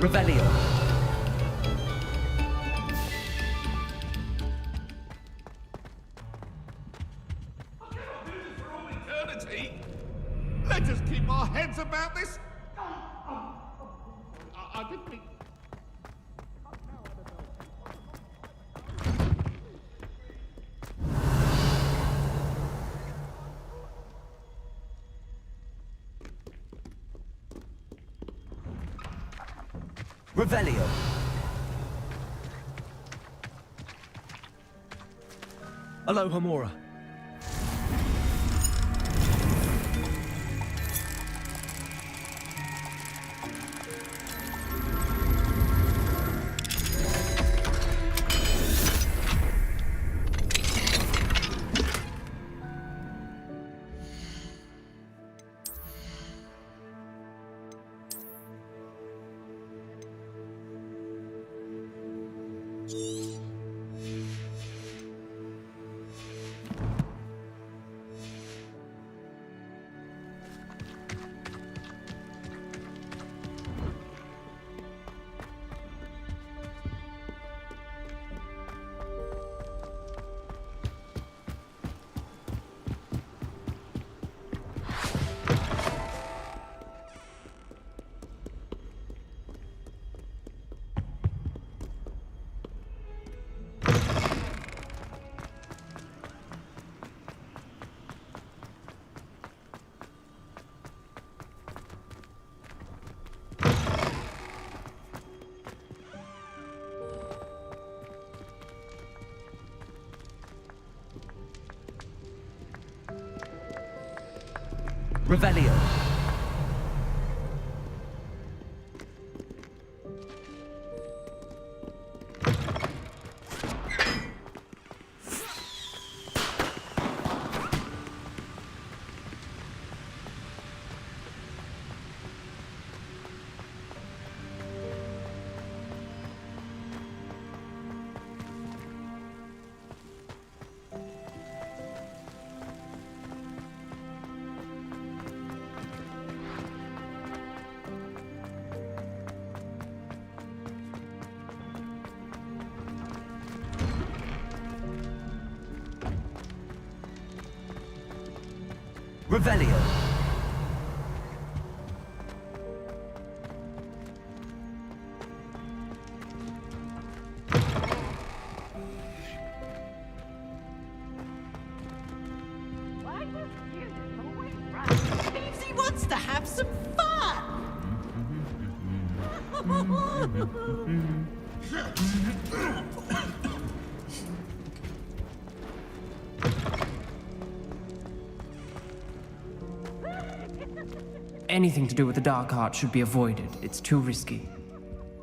Revelio. Let us keep our heads about this. I didn't mean... Revelio. Aloha Mora. Revelio. Revelio. He wants to have some fun! Anything to do with the dark art should be avoided. It's too risky.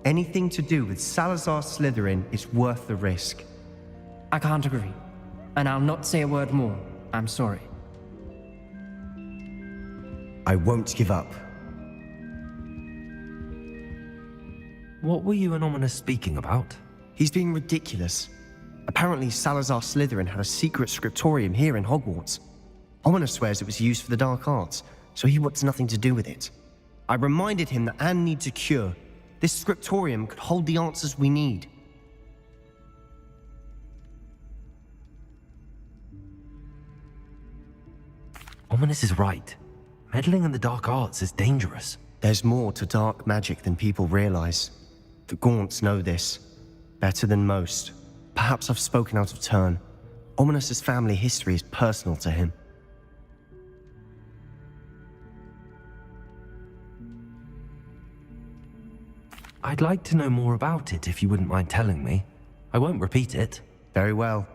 Anything to do with Salazar Slytherin is worth the risk. I can't agree. And I'll not say a word more. I'm sorry. I won't give up. What were you and Ominous speaking about? He's being ridiculous. Apparently Salazar Slytherin had a secret scriptorium here in Hogwarts. Ominous swears it was used for the dark arts, so he wants nothing to do with it. I reminded him that Anne needs a cure. This scriptorium could hold the answers we need. Ominous is right. Meddling in the dark arts is dangerous. There's more to dark magic than people realize. The Gaunts know this, better than most. Perhaps I've spoken out of turn. Ominous's family history is personal to him. I'd like to know more about it if you wouldn't mind telling me. I won't repeat it. Very well.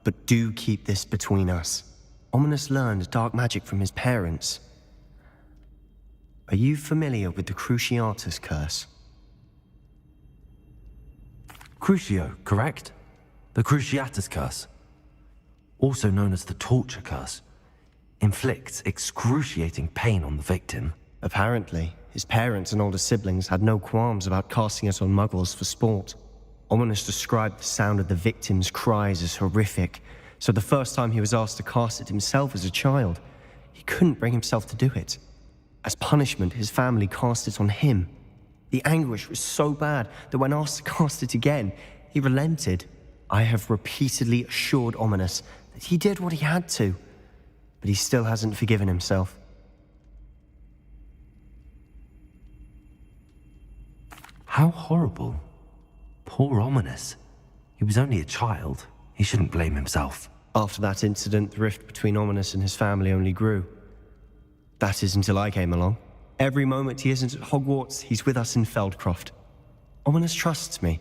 But do keep this between us. Ominous learned dark magic from his parents. Are you familiar with the Cruciatus curse? Crucio, correct? The Cruciatus curse. Also known as the torture curse. Inflicts excruciating pain on the victim. Apparently, his parents and older siblings had no qualms about casting it on muggles for sport. Ominous described the sound of the victim's cries as horrific, so the first time he was asked to cast it himself as a child, he couldn't bring himself to do it. As punishment, his family cast it on him. The anguish was so bad that when asked to cast it again, he relented. I have repeatedly assured Ominous that he did what he had to, but he still hasn't forgiven himself. How horrible. Poor Ominous. He was only a child. He shouldn't blame himself. After that incident, the rift between Ominous and his family only grew. That is until I came along. Every moment he isn't at Hogwarts, he's with us in Feldcroft. Ominous trusts me.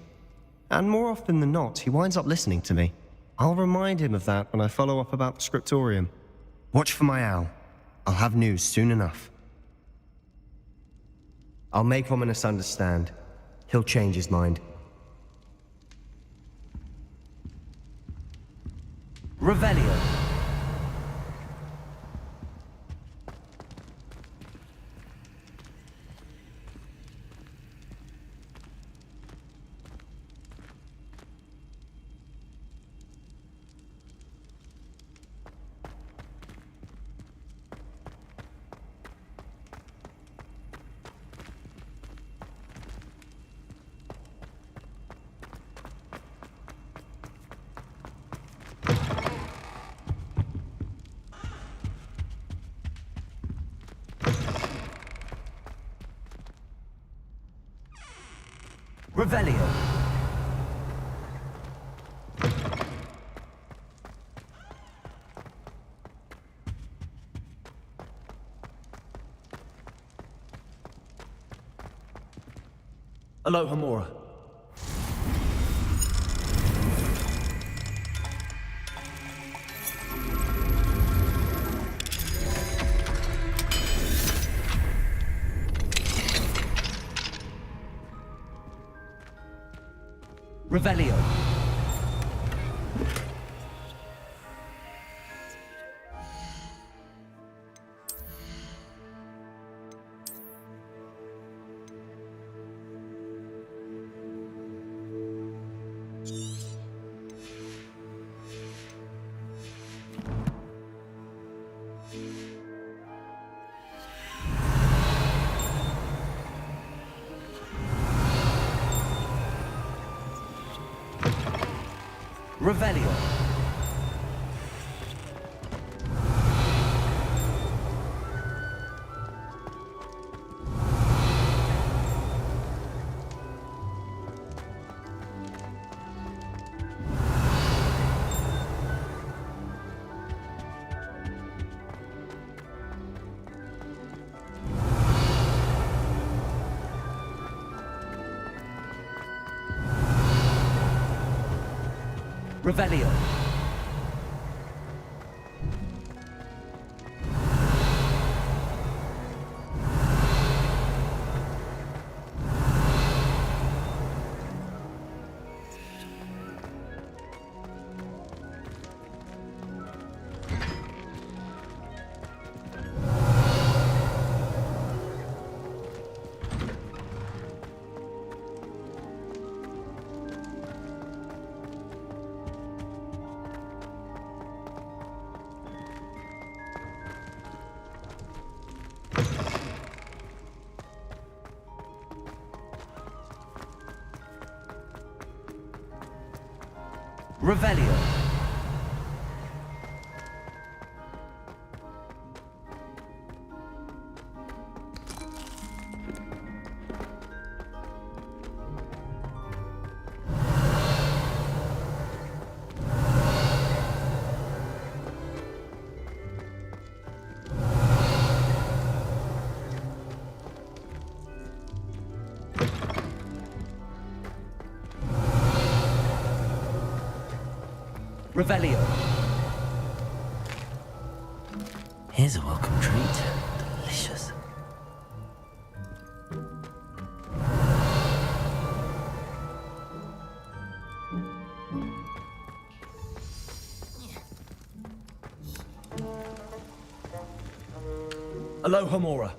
And more often than not, he winds up listening to me. I'll remind him of that when I follow up about the scriptorium. Watch for my owl. I'll have news soon enough. I'll make Ominous understand. He'll change his mind. Revelio. Revelio. Aloha Mora. Revelio. Revelio. Revelio. Revelio. Revelio. Here's a welcome treat. Delicious. Aloha Mora.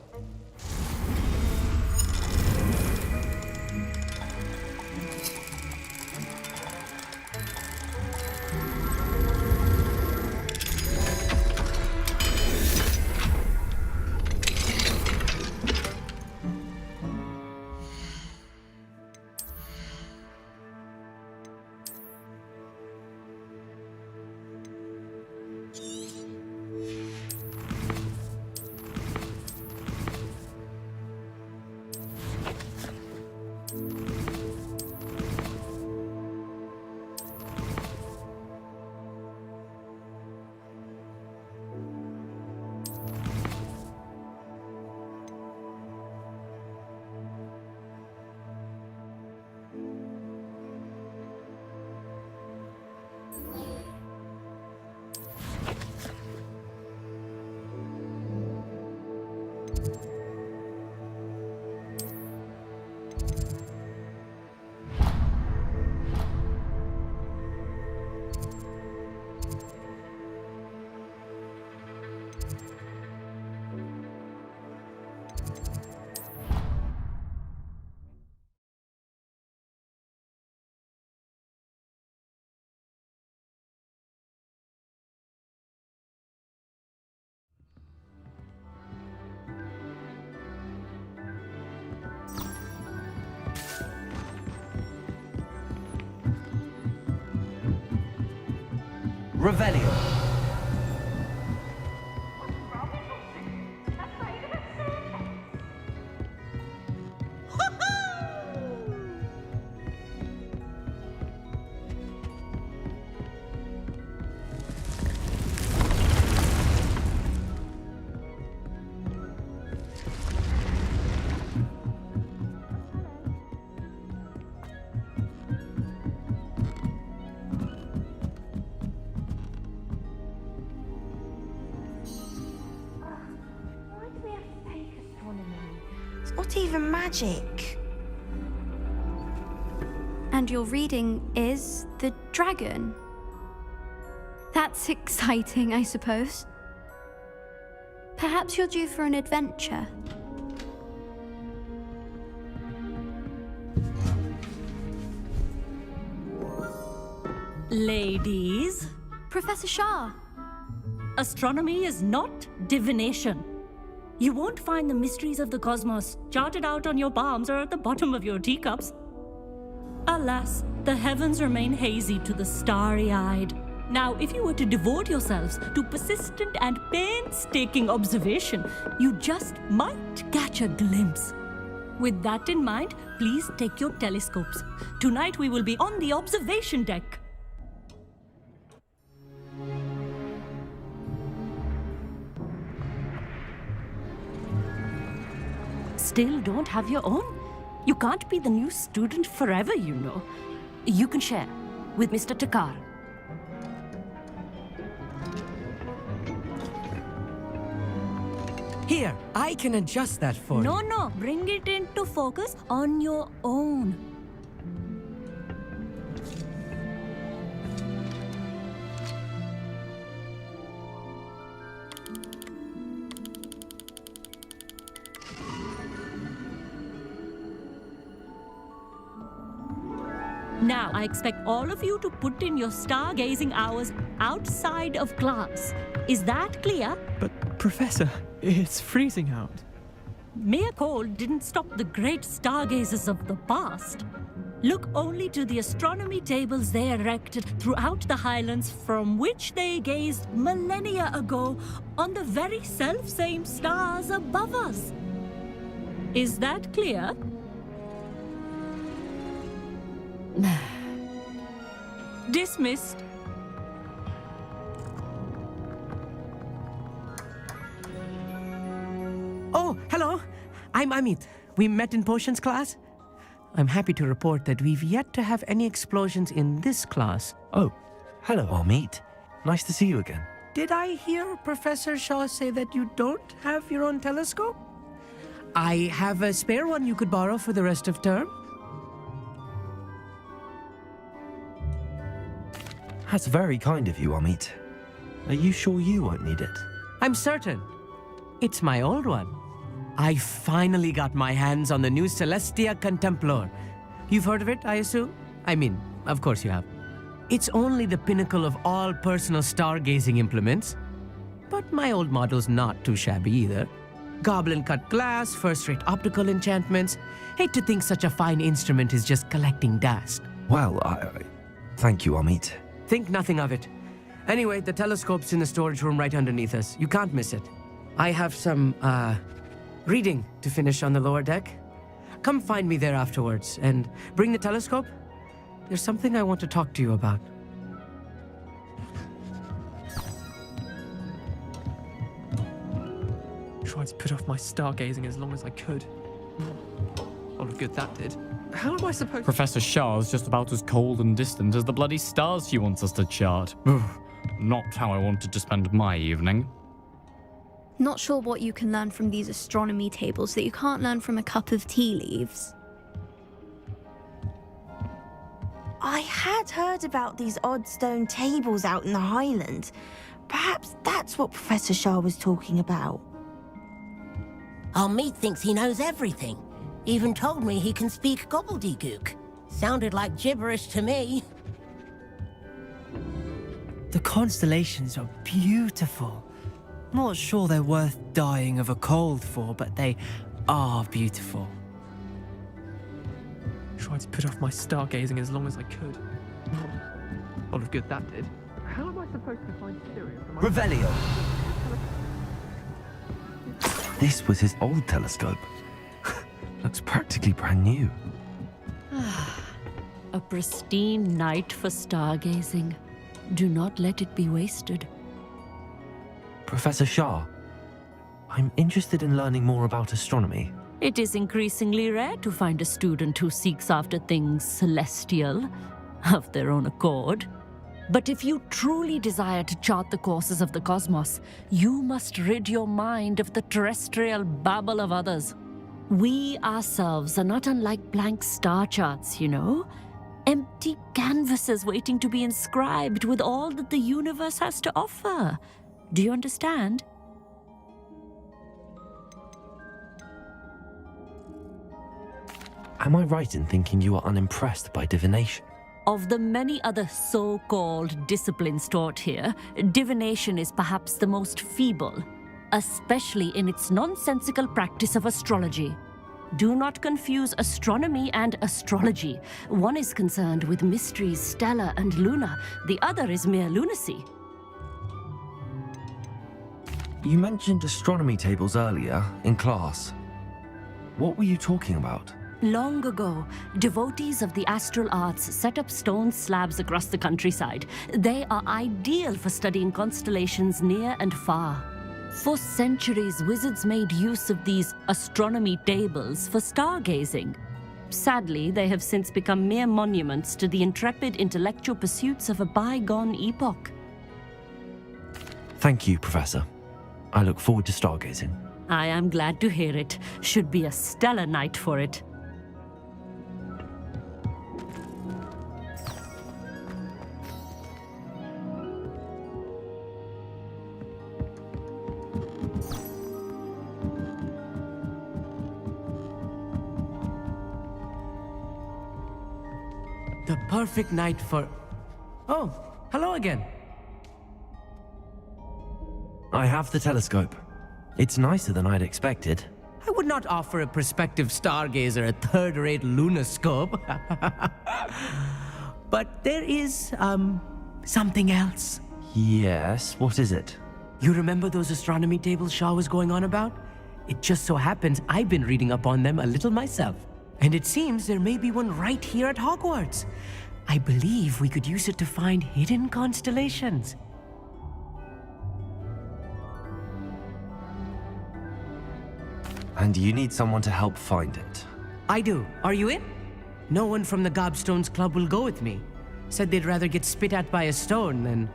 Revelio. Why do we have to take astronomy? It's not even magic. And your reading is the dragon. That's exciting, I suppose. Perhaps you're due for an adventure. Ladies, Professor Shah, astronomy is not divination. You won't find the mysteries of the cosmos charted out on your palms or at the bottom of your teacups. Alas, the heavens remain hazy to the starry-eyed. Now, if you were to devote yourselves to persistent and painstaking observation, you just might catch a glimpse. With that in mind, please take your telescopes. Tonight we will be on the observation deck. Still don't have your own? You can't be the new student forever, you know. You can share with Mr. Takar. Here, I can adjust that for you. No, bring it into focus on your own. Now, I expect all of you to put in your stargazing hours outside of class. Is that clear? But, Professor, it's freezing out. Mere cold didn't stop the great stargazers of the past. Look only to the astronomy tables they erected throughout the highlands from which they gazed millennia ago on the very self-same stars above us. Is that clear? Dismissed. Oh, hello. I'm Amit. We met in potions class. I'm happy to report that we've yet to have any explosions in this class. Oh, hello, Amit. Nice to see you again. Did I hear Professor Shaw say that you don't have your own telescope? I have a spare one you could borrow for the rest of term. That's very kind of you, Amit. Are you sure you won't need it? I'm certain. It's my old one. I finally got my hands on the new Celestia Contemplar. You've heard of it, I assume? I mean, of course you have. It's only the pinnacle of all personal stargazing implements. But my old model's not too shabby either. Goblin-cut glass, first-rate optical enchantments. Hate to think such a fine instrument is just collecting dust. Well, thank you, Amit. Think nothing of it. Anyway, the telescope's in the storage room right underneath us. You can't miss it. I have some, reading to finish on the lower deck. Come find me there afterwards, and bring the telescope. There's something I want to talk to you about. Tried to put off my stargazing as long as I could. A lot of good that did. how am I supposed Professor Shah's just about as cold and distant as the bloody stars she wants us to chart. Ugh, not how I wanted to spend my evening. Not sure what you can learn from these astronomy tables that you can't learn from a cup of tea leaves. I had heard about these odd stone tables out in the Highlands. Perhaps that's what Professor Shah was talking about. Our meat thinks he knows everything. Even told me he can speak gobbledygook. Sounded like gibberish to me. The constellations are beautiful. Not sure they're worth dying of a cold for, but they are beautiful. Tried to put off my stargazing as long as I could. A lot of good that did. How am I supposed to find Sirius? Revelio. This was his old telescope. Looks practically brand new. A pristine night for stargazing. Do not let it be wasted. Professor Shah, I'm interested in learning more about astronomy. It is increasingly rare to find a student who seeks after things celestial, of their own accord. But if you truly desire to chart the courses of the cosmos, you must rid your mind of the terrestrial babble of others. We ourselves are not unlike blank star charts, you know? Empty canvases waiting to be inscribed with all that the universe has to offer. Do you understand? Am I right in thinking you are unimpressed by divination? Of the many other so-called disciplines taught here, divination is perhaps the most feeble, especially in its nonsensical practice of astrology. Do not confuse astronomy and astrology. One is concerned with mysteries stellar and lunar, the other is mere lunacy. You mentioned astronomy tables earlier in class. What were you talking about? Long ago, devotees of the astral arts set up stone slabs across the countryside. They are ideal for studying constellations near and far. For centuries, wizards made use of these astronomy tables for stargazing. Sadly, they have since become mere monuments to the intrepid intellectual pursuits of a bygone epoch. Thank you, Professor. I look forward to stargazing. I am glad to hear it. Should be a stellar night for it. The perfect night for... Oh, hello again. I have the telescope. It's nicer than I'd expected. I would not offer a prospective stargazer a third-rate lunoscope. But there is, something else. Yes, what is it? You remember those astronomy tables Shah was going on about? It just so happens I've been reading up on them a little myself. And it seems there may be one right here at Hogwarts. I believe we could use it to find hidden constellations. And you need someone to help find it. I do. Are you in? No one from the Gobstones Club will go with me. Said they'd rather get spit at by a stone than...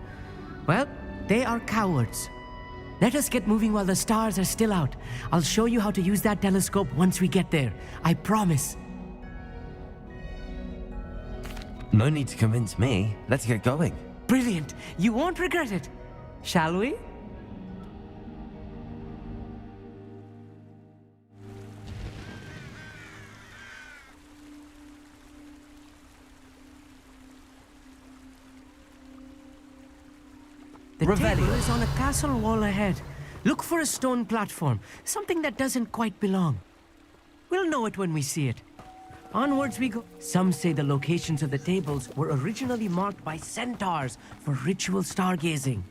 Well, they are cowards. Let us get moving while the stars are still out. I'll show you how to use that telescope once we get there. I promise. No need to convince me. Let's get going. Brilliant. You won't regret it. Shall we? The table is on a castle wall ahead. Look for a stone platform, something that doesn't quite belong. We'll know it when we see it. Onwards we go. Some say the locations of the tables were originally marked by centaurs for ritual stargazing.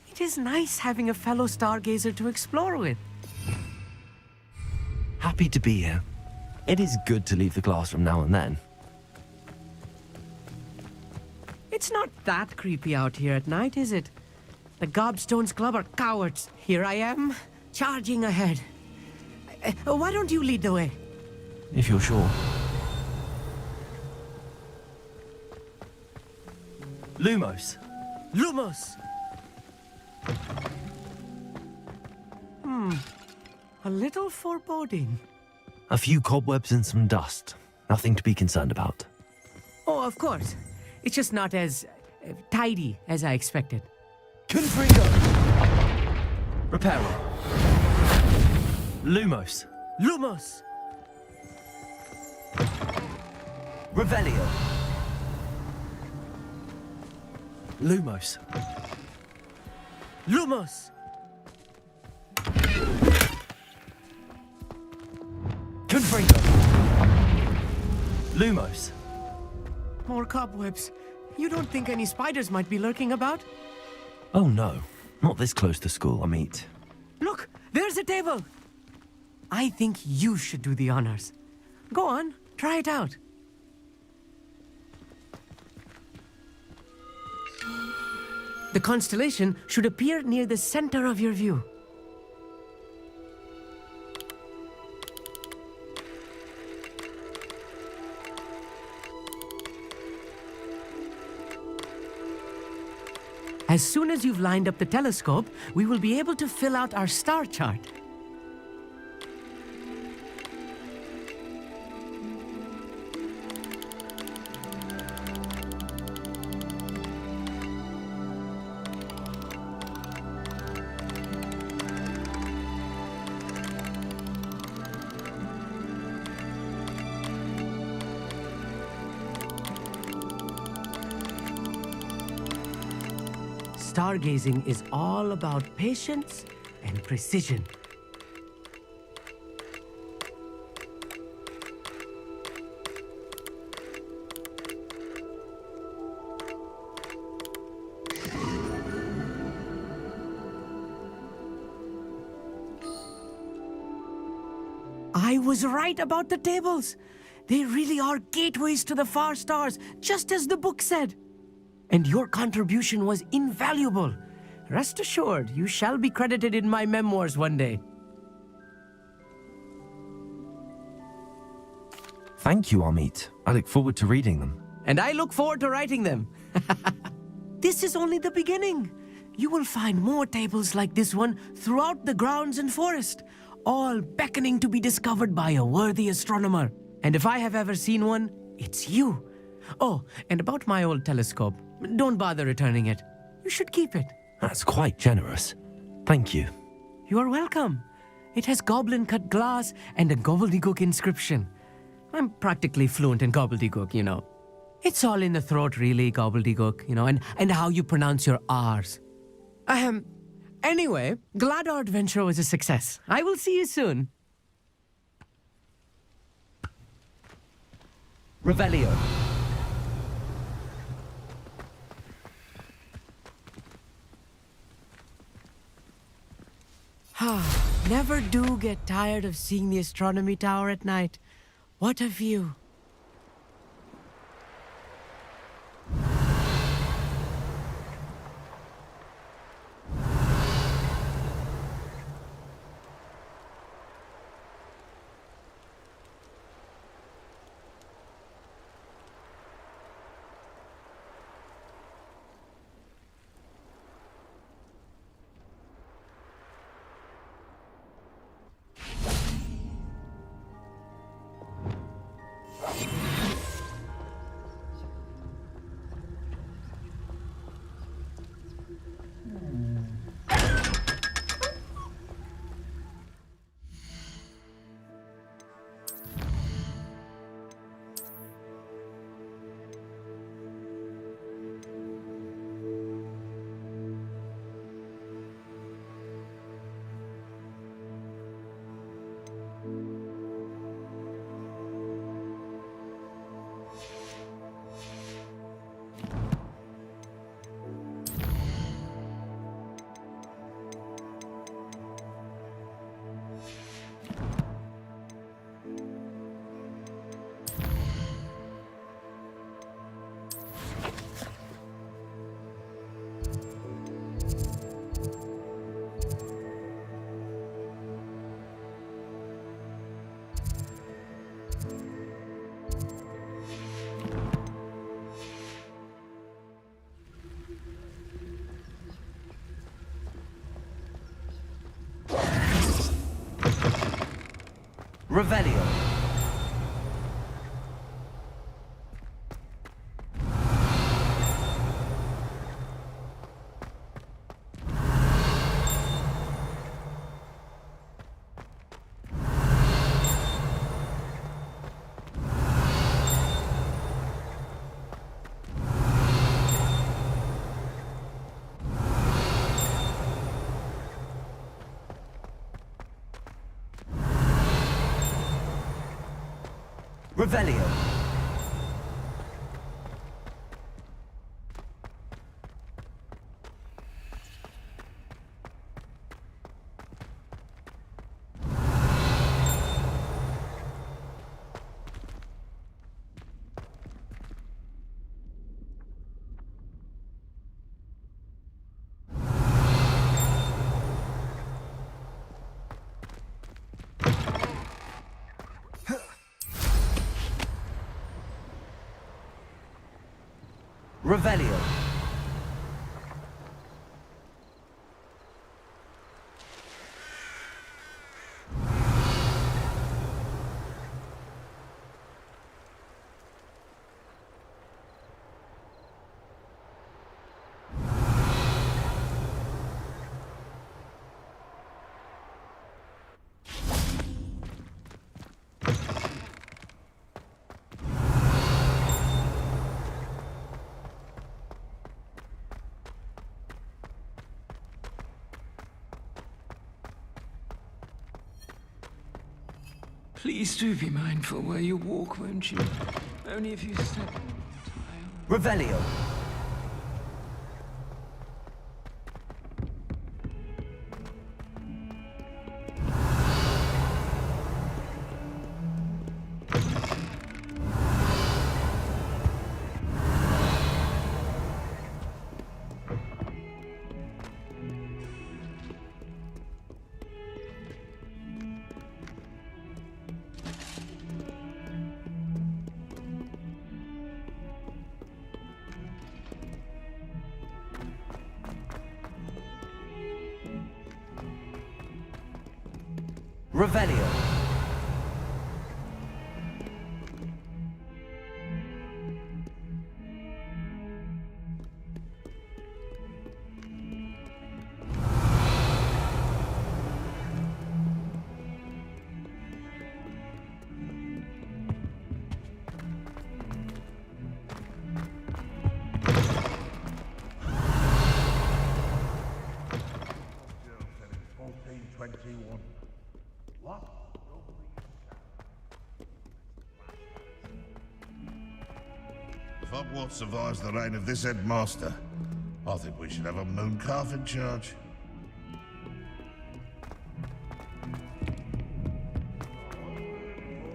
It is nice having a fellow stargazer to explore with. Happy to be here. It is good to leave the classroom now and then. It's not that creepy out here at night, is it? The Gobstones Club are cowards. Here I am, charging ahead. Why don't you lead the way? If you're sure. Lumos. Lumos! A little foreboding. A few cobwebs and some dust. Nothing to be concerned about. Oh, of course. It's just not as tidy as I expected. Confringo! Reparo. Lumos. Lumos! Revelio. Lumos. Lumos! Confringo. Lumos. More cobwebs. You don't think any spiders might be lurking about? Oh no, not this close to school, Amit. Look, there's a table. I think you should do the honors. Go on, try it out. The constellation should appear near the center of your view. As soon as you've lined up the telescope, we will be able to fill out our star chart. Stargazing is all about patience and precision. I was right about the tables. They really are gateways to the far stars, just as the book said. And your contribution was invaluable. Rest assured, you shall be credited in my memoirs one day. Thank you, Amit. I look forward to reading them. And I look forward to writing them. This is only the beginning. You will find more tables like this one throughout the grounds and forest, all beckoning to be discovered by a worthy astronomer. And if I have ever seen one, it's you. Oh, and about my old telescope. Don't bother returning it. You should keep it. That's quite generous. Thank you. You are welcome. It has goblin-cut glass and a gobbledygook inscription. I'm practically fluent in gobbledygook, you know. It's all in the throat, really, gobbledygook, you know, and how you pronounce your R's. Anyway, glad our adventure was a success. I will see you soon. Revelio. Never do get tired of seeing the astronomy tower at night. What a view. Revelio. Revelio. Revelio. Please do be mindful where you walk, won't you? Only if you step on the tile. Revelio. Revelio. If Hogwarts survives the reign of this headmaster, I think we should have a mooncalf in charge.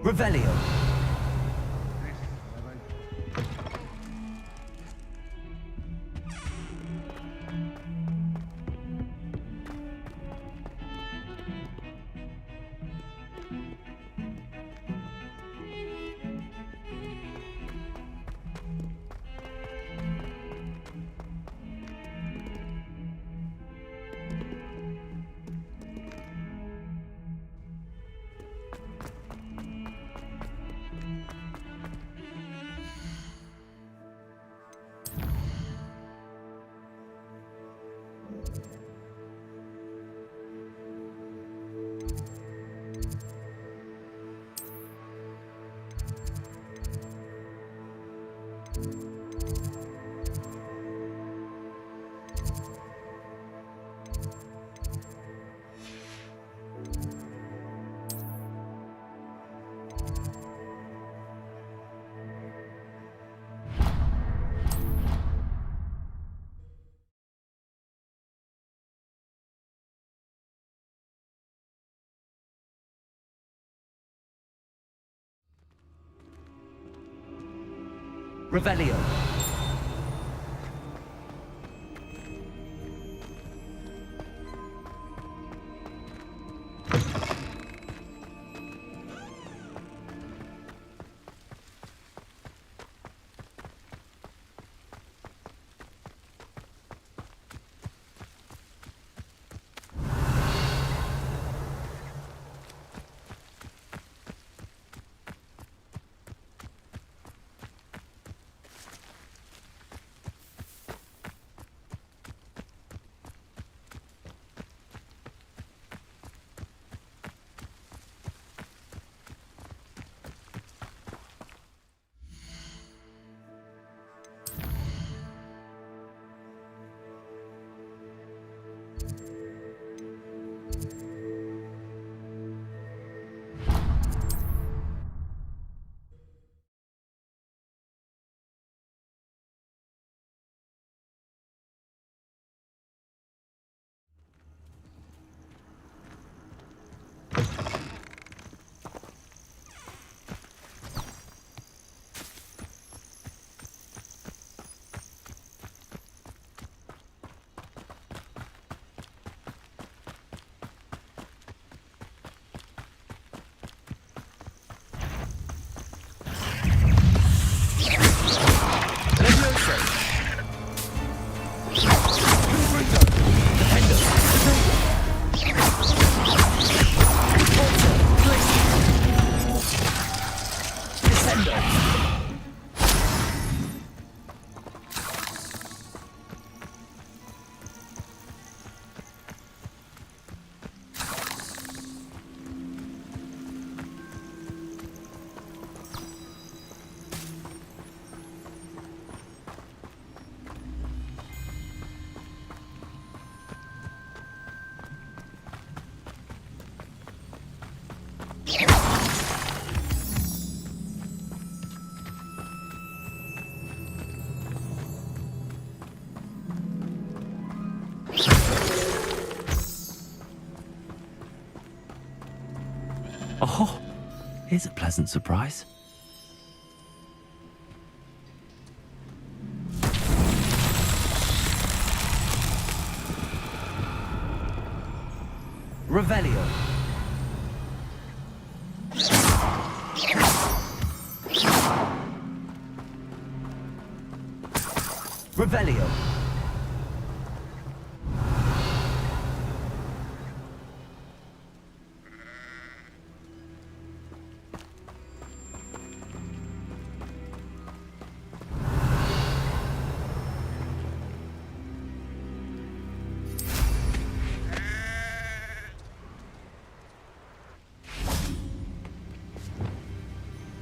Revelio. Revelio. Oh, here's a pleasant surprise. Revelio. Revelio.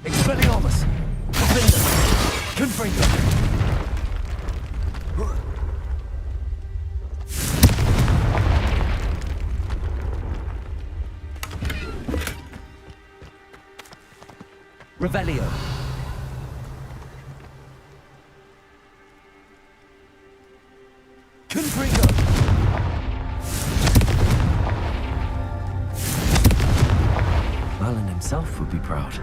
Expelliarmus! Defender! Confringo! Revelio. Confringo! Merlin himself would be proud.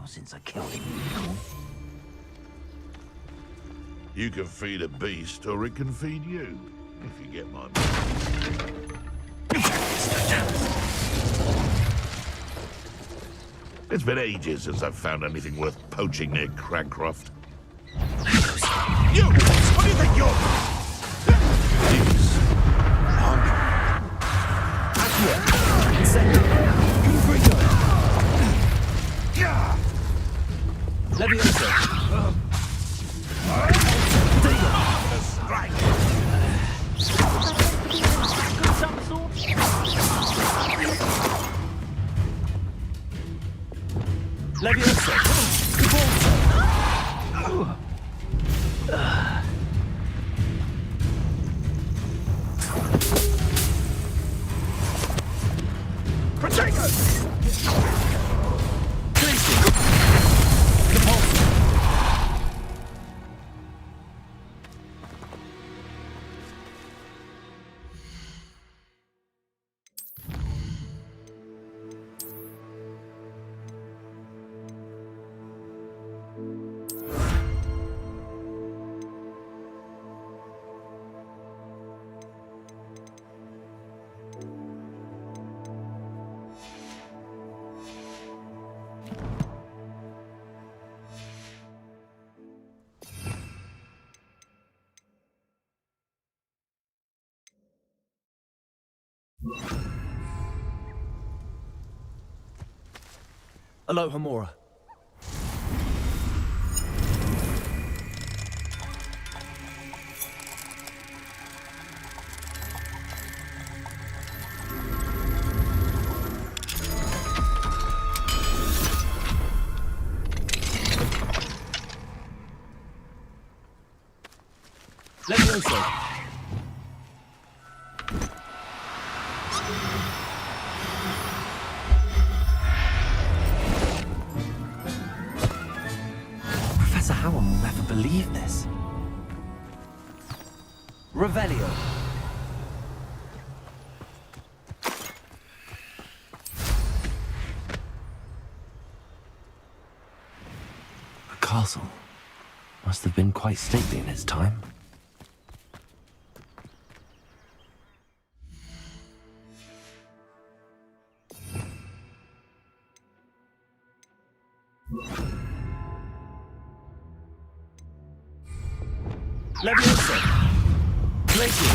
Since I killed him. You can feed a beast, or it can feed you, if you get my It's been ages since I've found anything worth poaching near Cragcroft. You! What do you think you're... Leviosa! Strike! Leviosa! Protego! Aloha Mora. Leviosa. Professor Howell will never believe this. Revelio. The castle must have been quite stately in its time. Levioso. Glacius.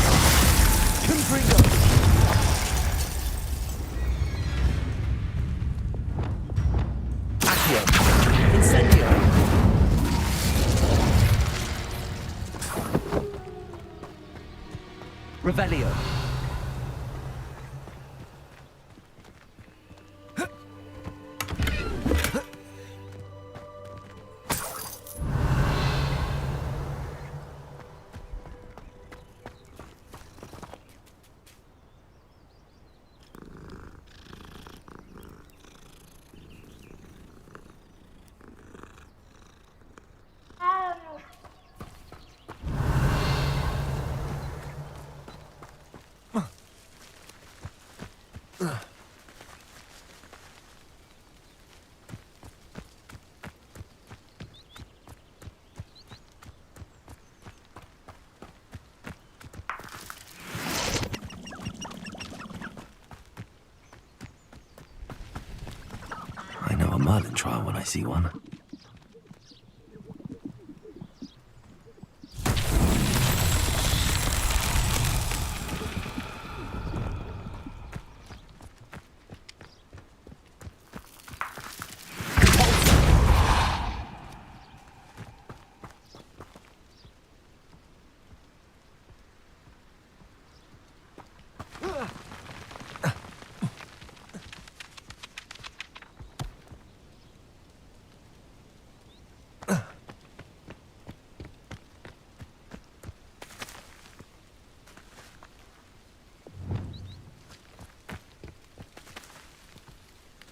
Confringo. Accio. Incendio. Revelio. I know a Merlin trial when I see one.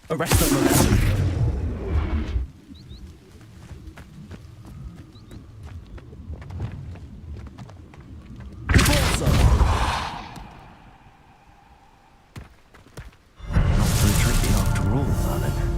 Arresto momentum. Corso. Not so tricky after all, Merlin.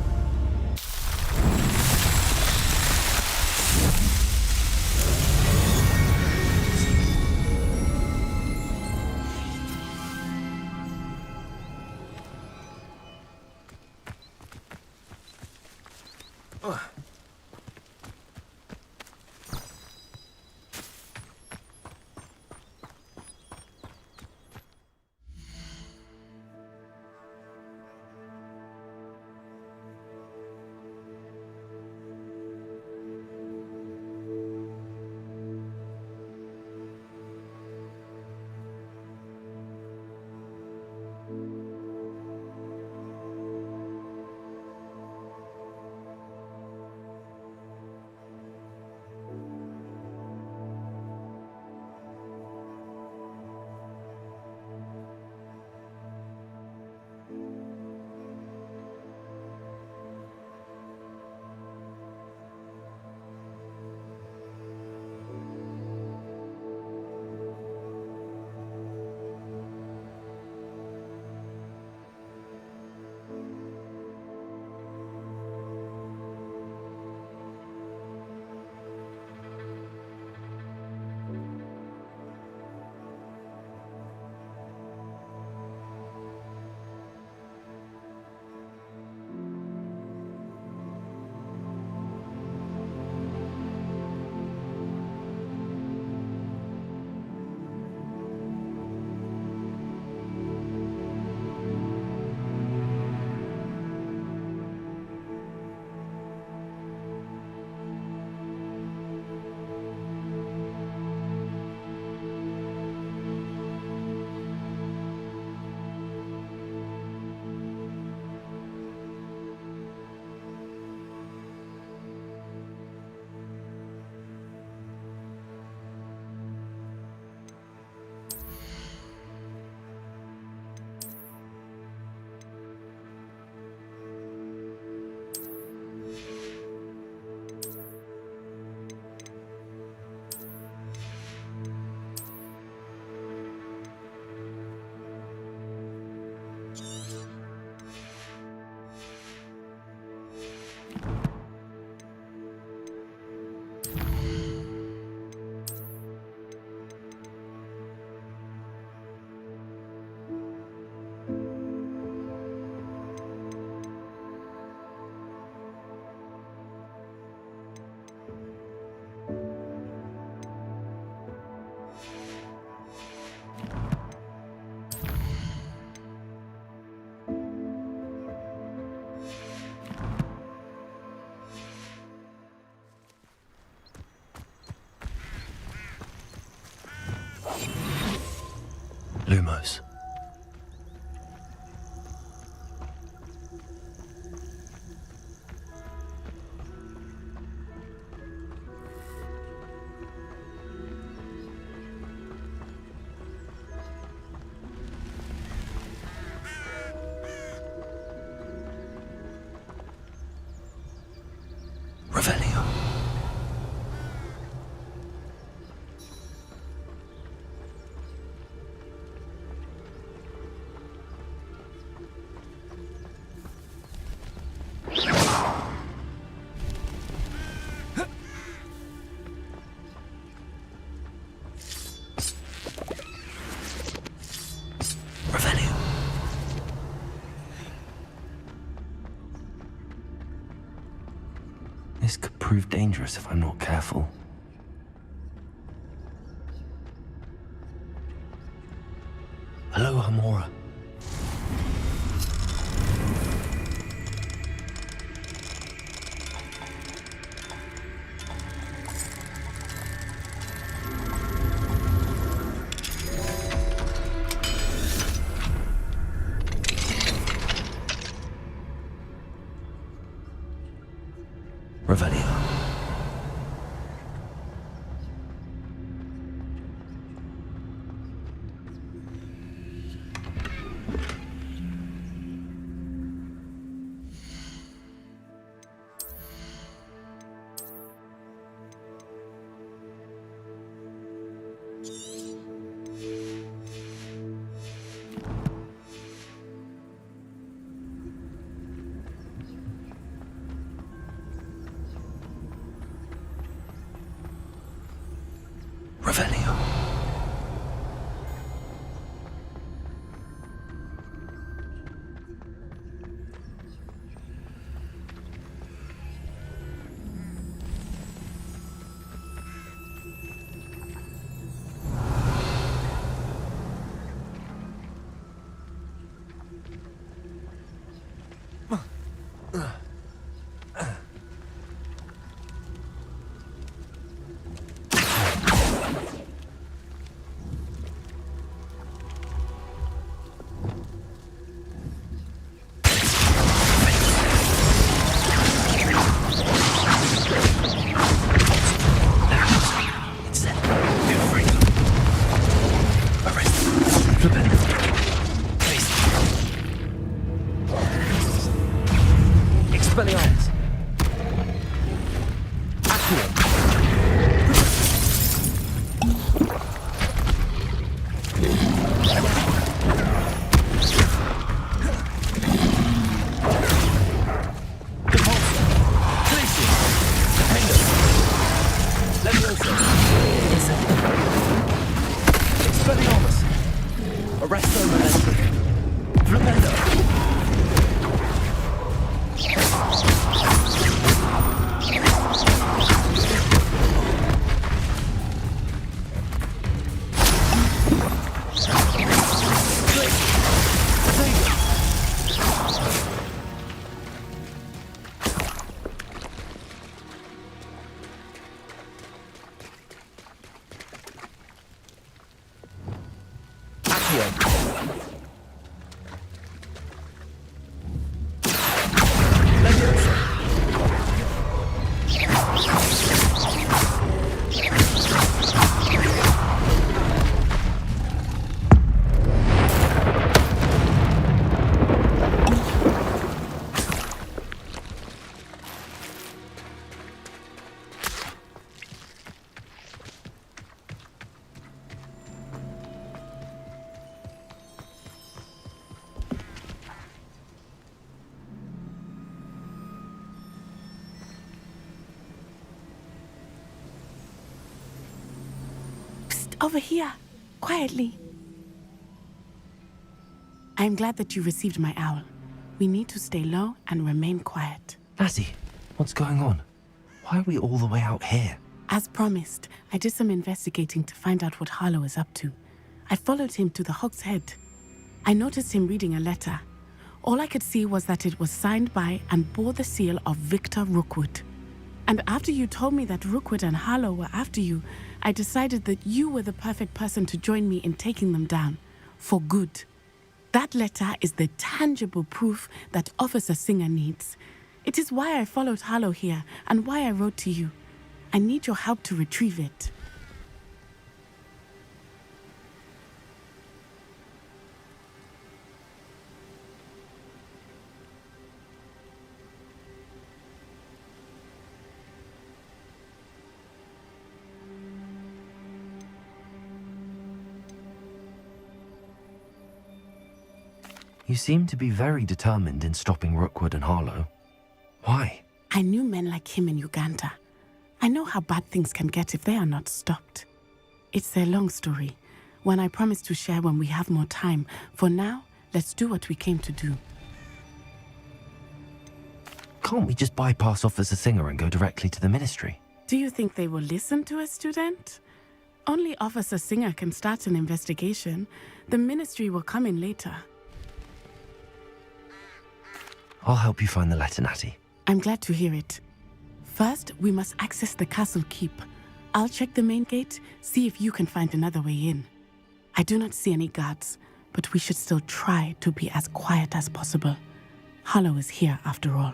Revelio. This could prove dangerous if I'm not careful. Aloha, Mora. Revelio. Revelio. Expelliarmus! Arresto momentum. Flipendo. Over here, quietly. I'm glad that you received my owl. We need to stay low and remain quiet. Lassie, what's going on? Why are we all the way out here? As promised, I did some investigating to find out what Harlow is up to. I followed him to the Hog's Head. I noticed him reading a letter. All I could see was that it was signed by and bore the seal of Victor Rookwood. And after you told me that Rookwood and Harlow were after you, I decided that you were the perfect person to join me in taking them down. For good. That letter is the tangible proof that Officer Singer needs. It is why I followed Harlow here and why I wrote to you. I need your help to retrieve it. You seem to be very determined in stopping Rookwood and Harlow. Why? I knew men like him in Uganda. I know how bad things can get if they are not stopped. It's a long story, one I promise to share when we have more time. For now, let's do what we came to do. Can't we just bypass Officer Singer and go directly to the Ministry? Do you think they will listen to a student? Only Officer Singer can start an investigation. The Ministry will come in later. I'll help you find the letter, Natty. I'm glad to hear it. First, we must access the castle keep. I'll check the main gate, see if you can find another way in. I do not see any guards, but we should still try to be as quiet as possible. Harlow is here after all.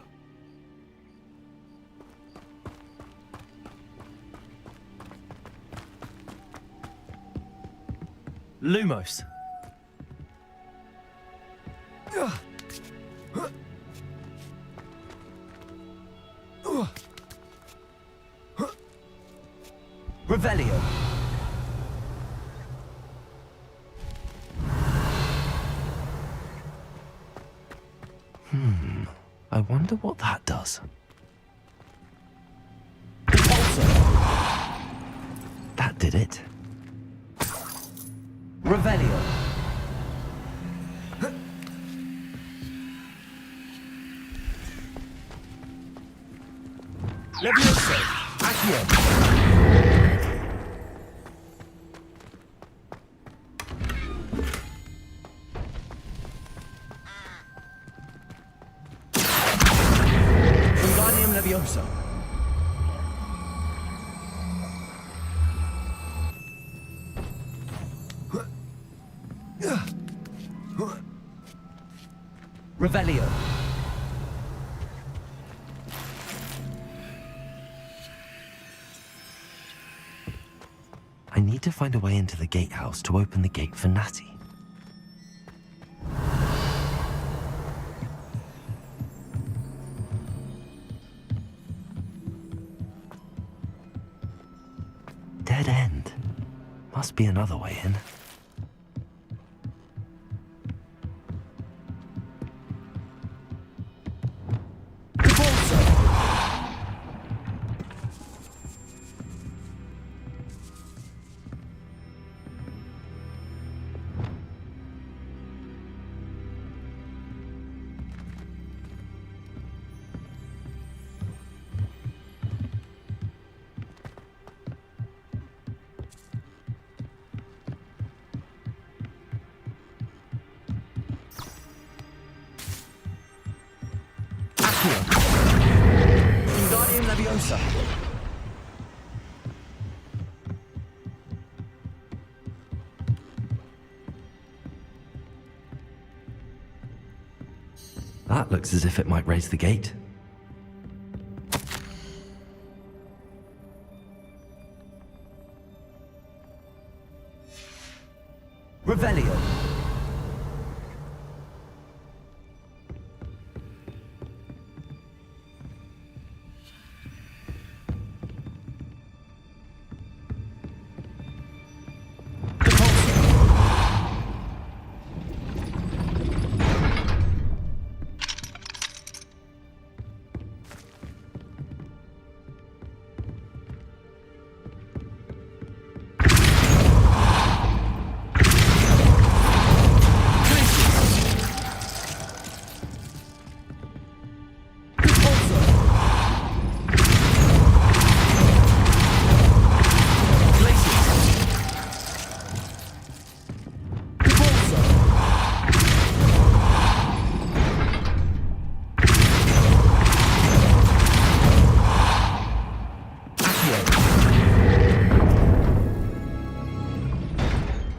Lumos. Revelio. I wonder what that does. That did it. Revelio. Levioso. Accio. Wingardium Levioso. Revelio. I need to find a way into the gatehouse to open the gate for Natty. Dead end. Must be another way in. Wingardium Leviosa. That looks as if it might raise the gate. Revelio.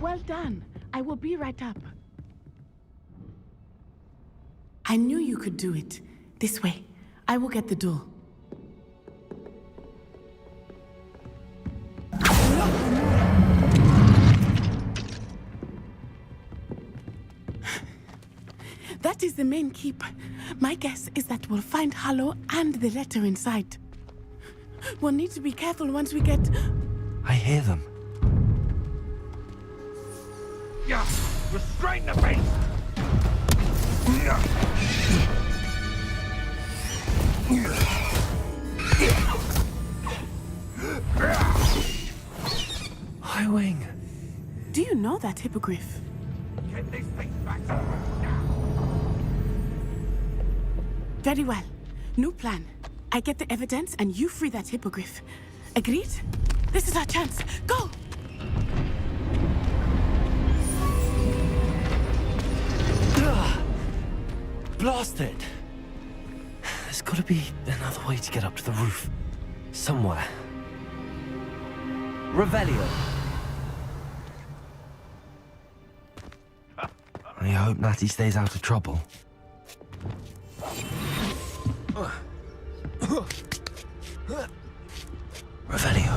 Well done. I will be right up. I knew you could do it. This way. I will get the door. That is the main keep. My guess is that we'll find Harlow and the letter inside. We'll need to be careful once we get... I hear them. Yeah, restrain the beast! Highwing. Do you know that hippogriff? Get this thing back. Very well. New plan. I get the evidence and you free that hippogriff. Agreed? This is our chance. Go! Blast it! There's gotta be another way to get up to the roof. Somewhere. Revelio. I hope Natty stays out of trouble. Revelio.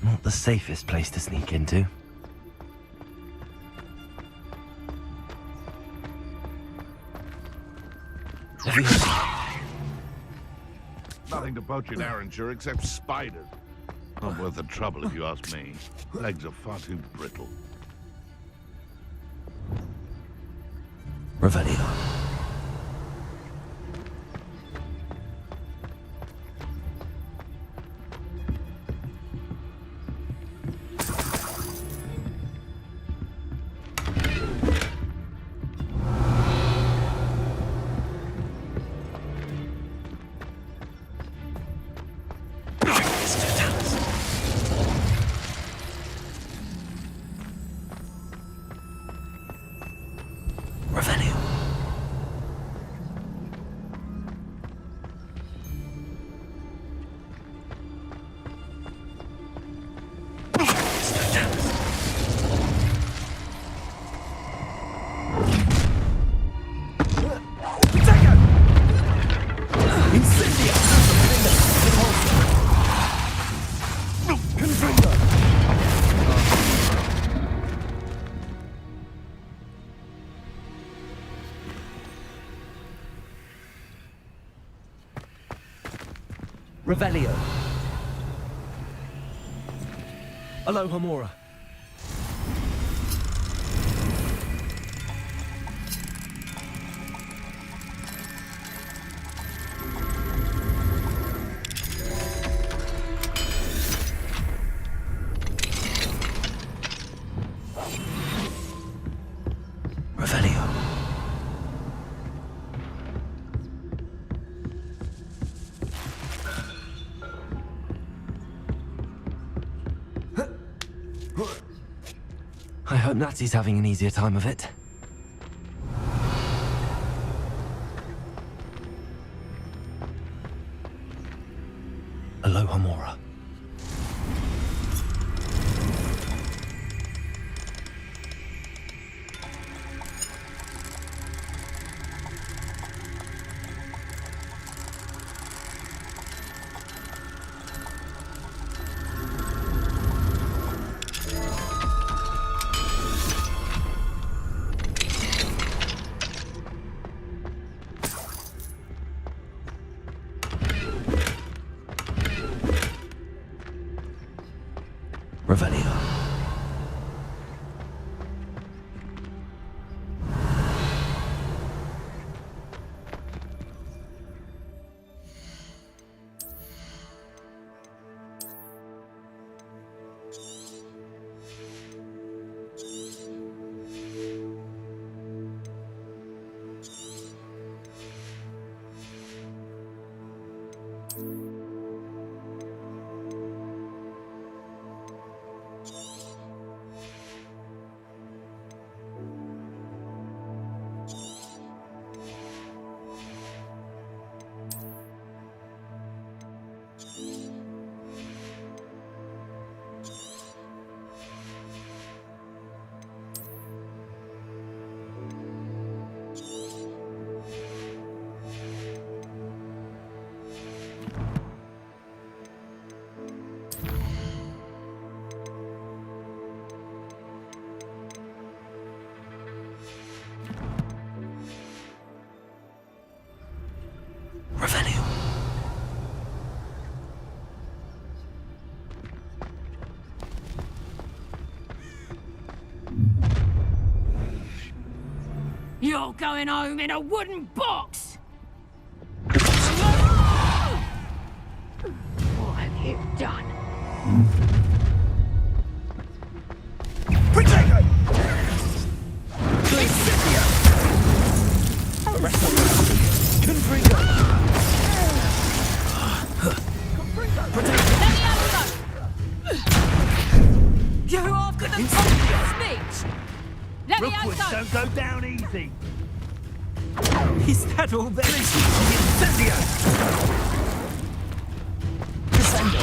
Not the safest place to sneak into. Nothing to poach in Arranshire except spiders. Not worth the trouble if you ask me. Legs are far too brittle. Revelio. Revelio. Aloha Mora. Revelio. I hope Natsy's having an easier time of it. Aloha Mora. Revelio. You're going home in a wooden box! What have you done? Protego! Incendio! Arrest him! Confringo! Protego! You're after the popular speech! Rookwoods don't go down easy! Is that all there is? Incendio! Descendo!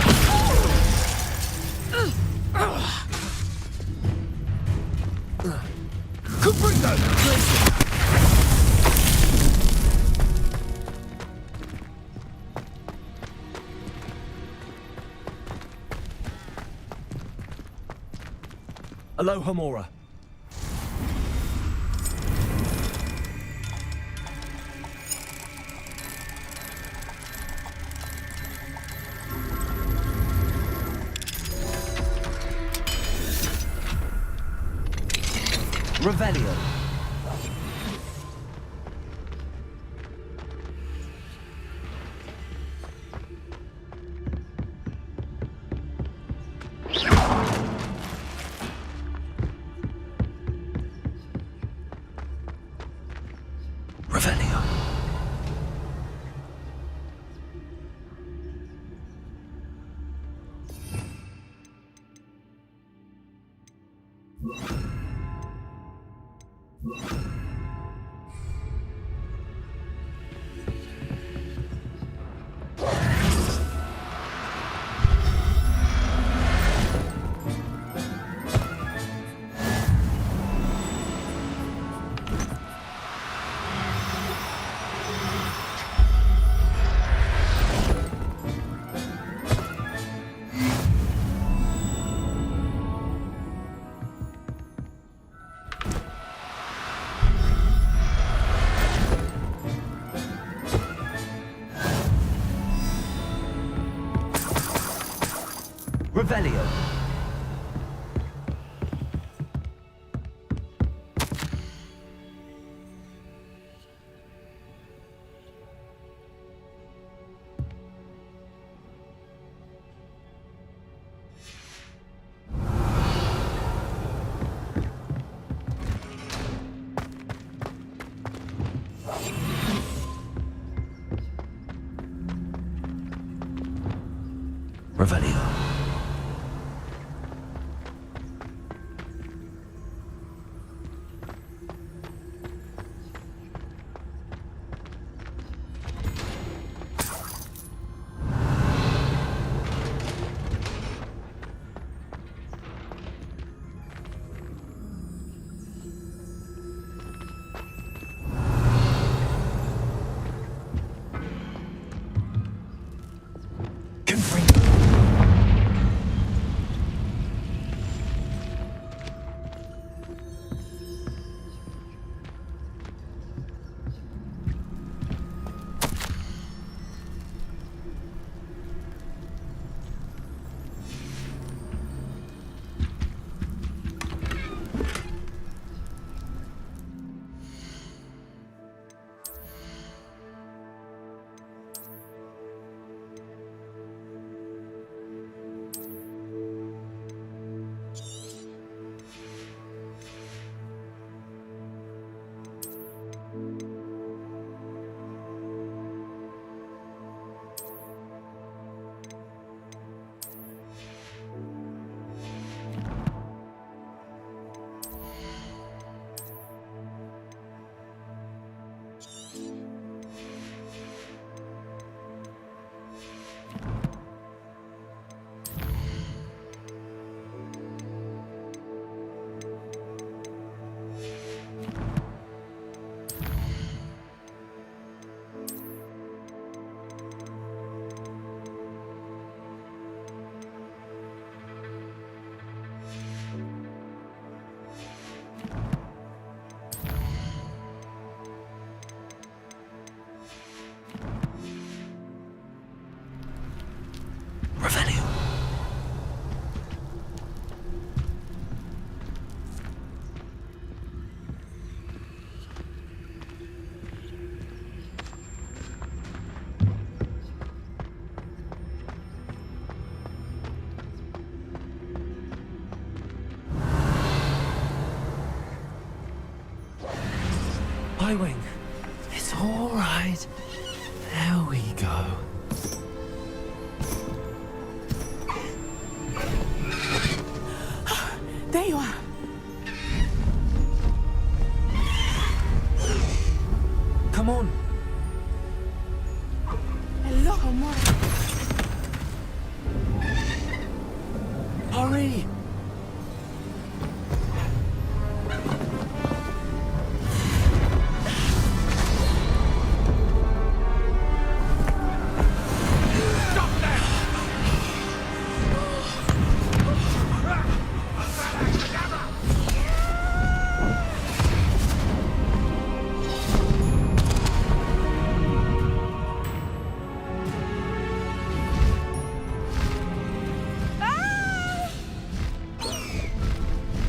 Confringo! Aloha Mora. Revelio. Revelio. Revelio. Revelio. Confringo. Highwing, it's all right. There we go. There you are. Come on. Aloha, Mora. Hurry!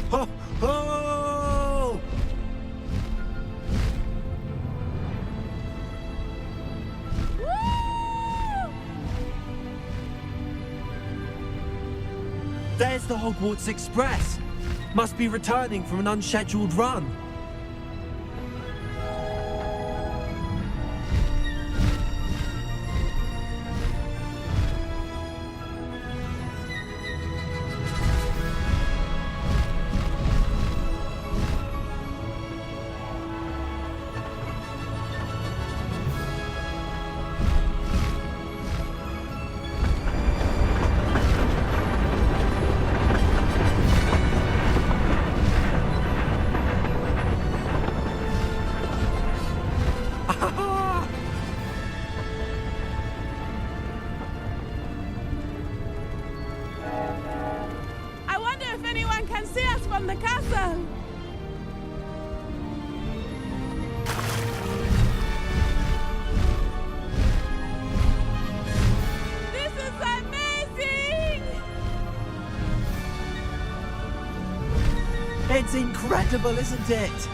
Ho, ho! There's the Hogwarts Express. Must be returning from an unscheduled run. I wonder if anyone can see us from the castle. This is amazing! It's incredible, isn't it?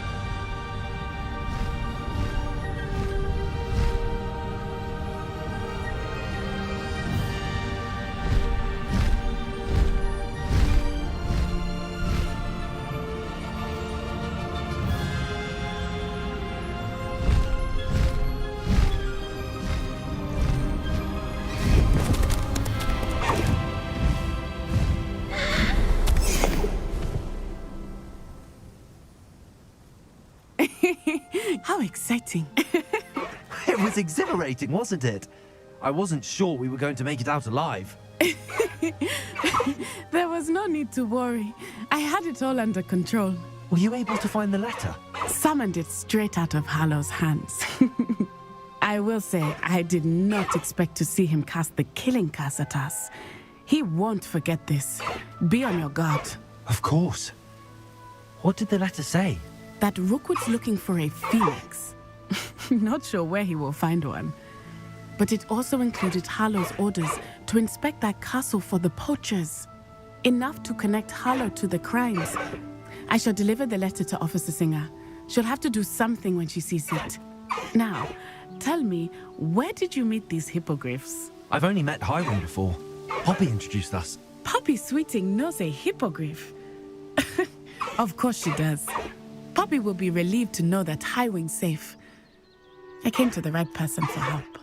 How exciting. It was exhilarating, wasn't it? I wasn't sure we were going to make it out alive. There was no need to worry. I had it all under control. Were you able to find the letter? Summoned it straight out of Hallow's hands. I will say, I did not expect to see him cast the killing curse at us. He won't forget this. Be on your guard. Of course. What did the letter say? That Rookwood's looking for a phoenix. Not sure where he will find one. But it also included Harlow's orders to inspect that castle for the poachers. Enough to connect Harlow to the crimes. I shall deliver the letter to Officer Singer. She'll have to do something when she sees it. Now, tell me, where did you meet these hippogriffs? I've only met Highwing before. Poppy introduced us. Poppy Sweeting knows a hippogriff. Of course she does. Poppy will be relieved to know that Highwing's safe. I came to the right person for help.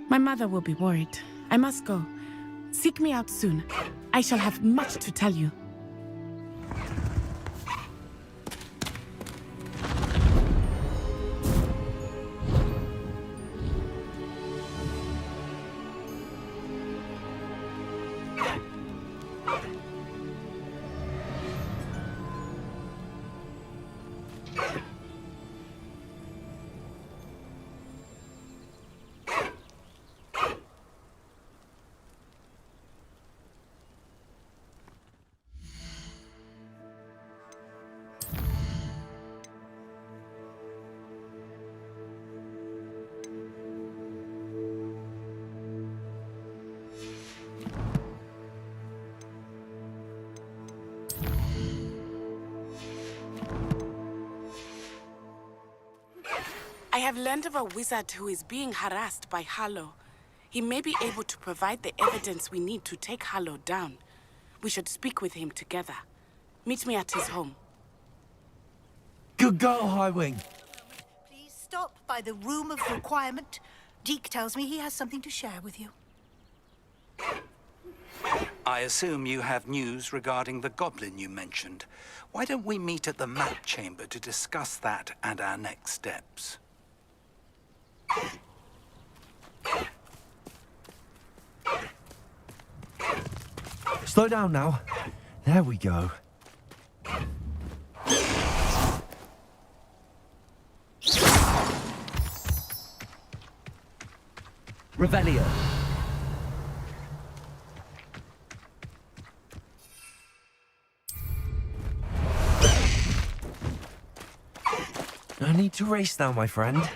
My mother will be worried. I must go. Seek me out soon. I shall have much to tell you. I have learned of a wizard who is being harassed by Harlow. He may be able to provide the evidence we need to take Harlow down. We should speak with him together. Meet me at his home. Good girl, Highwing. Please stop by the Room of Requirement? Deke tells me he has something to share with you. I assume you have news regarding the goblin you mentioned. Why don't we meet at the map chamber to discuss that and our next steps? Slow down now. There we go. Revelio. No need to race now, my friend.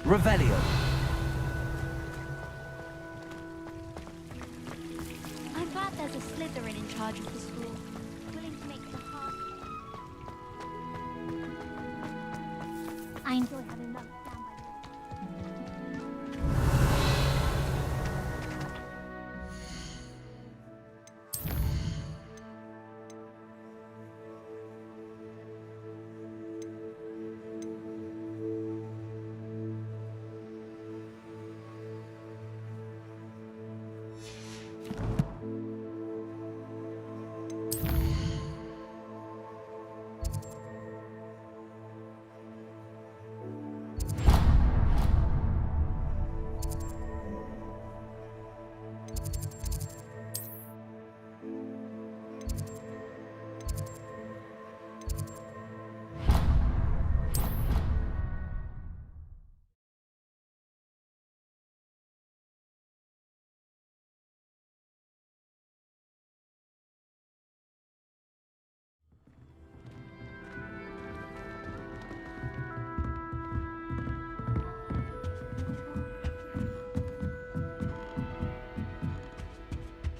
Revelio. I'm glad there's a Slytherin in charge of the school, willing to make the hard. I enjoy having lunch down by the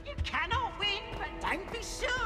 You cannot win, but don't be silly.